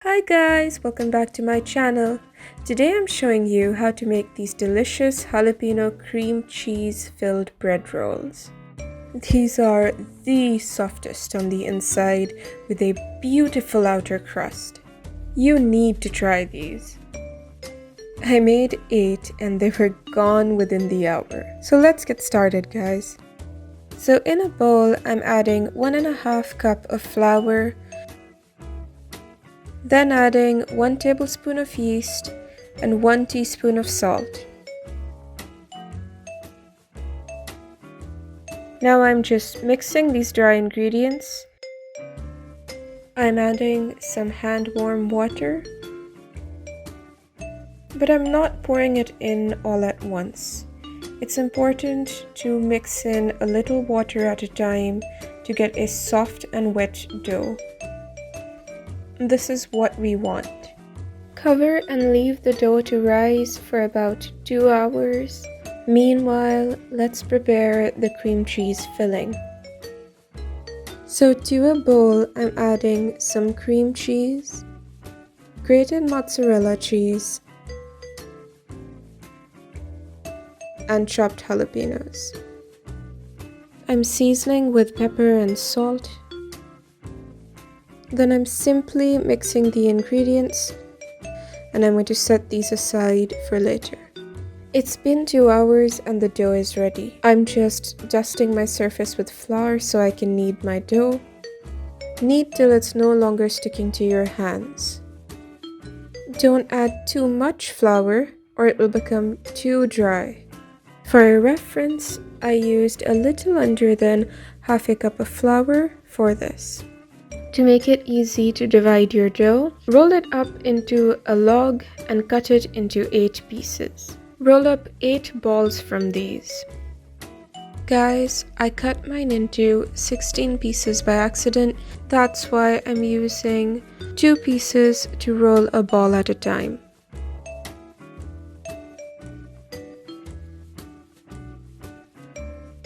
Hi guys, welcome back to my channel. Today I'm showing you how to make these delicious jalapeno cream cheese filled bread rolls. These are the softest on the inside with a beautiful outer crust. You need to try these. I made 8 and they were gone within the hour. So let's get started guys. So in a bowl I'm adding 1.5 cup of flour, then adding 1 tablespoon of yeast and 1 teaspoon of salt. Now I'm just mixing these dry ingredients. I'm adding some hand warm water, but I'm not pouring it in all at once. It's important to mix in a little water at a time to get a soft and wet dough. This is what we want. Cover and leave the dough to rise for about 2 hours. Meanwhile, let's prepare the cream cheese filling. So to a bowl, I'm adding some cream cheese, grated mozzarella cheese, and chopped jalapenos. I'm seasoning with pepper and salt. Then I'm simply mixing the ingredients and I'm going to set these aside for later. It's been 2 hours and the dough is ready. I'm just dusting my surface with flour so I can knead my dough. Knead till it's no longer sticking to your hands. Don't add too much flour or it will become too dry. For a reference, I used a little under than half a cup of flour for this. To make it easy to divide your dough, roll it up into a log and cut it into 8 pieces. Roll up 8 balls from these. Guys, I cut mine into 16 pieces by accident. That's why I'm using 2 pieces to roll a ball at a time.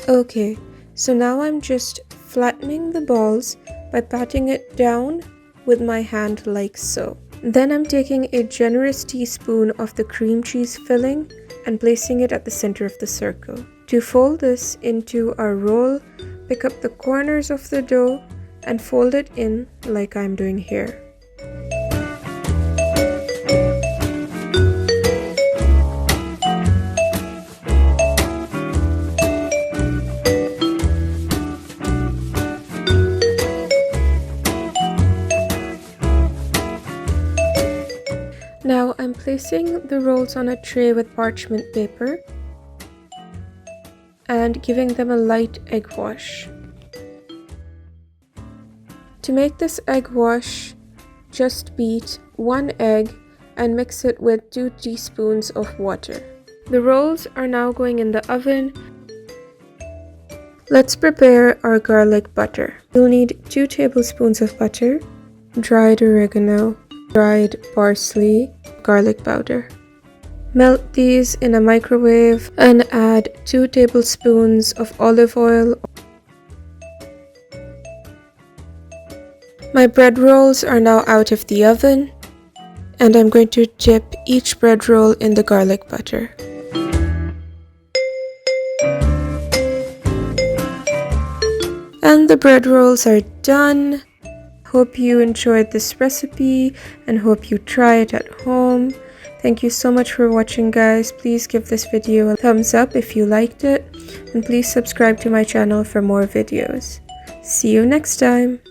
Okay, so now I'm just flattening the balls by patting it down with my hand like so. Then I'm taking a generous teaspoon of the cream cheese filling and placing it at the center of the circle. To fold this into our roll, pick up the corners of the dough and fold it in like I'm doing here. Now I'm placing the rolls on a tray with parchment paper and giving them a light egg wash. To make this egg wash, just beat 1 egg and mix it with 2 teaspoons of water. The rolls are now going in the oven. Let's prepare our garlic butter. You'll need 2 tablespoons of butter, dried oregano, dried parsley, garlic powder. Melt these in a microwave and add 2 tablespoons of olive oil. My bread rolls are now out of the oven and I'm going to dip each bread roll in the garlic butter. And the bread rolls are done. Hope you enjoyed this recipe and hope you try it at home. Thank you so much for watching guys. Please give this video a thumbs up if you liked it and please subscribe to my channel for more videos. See you next time.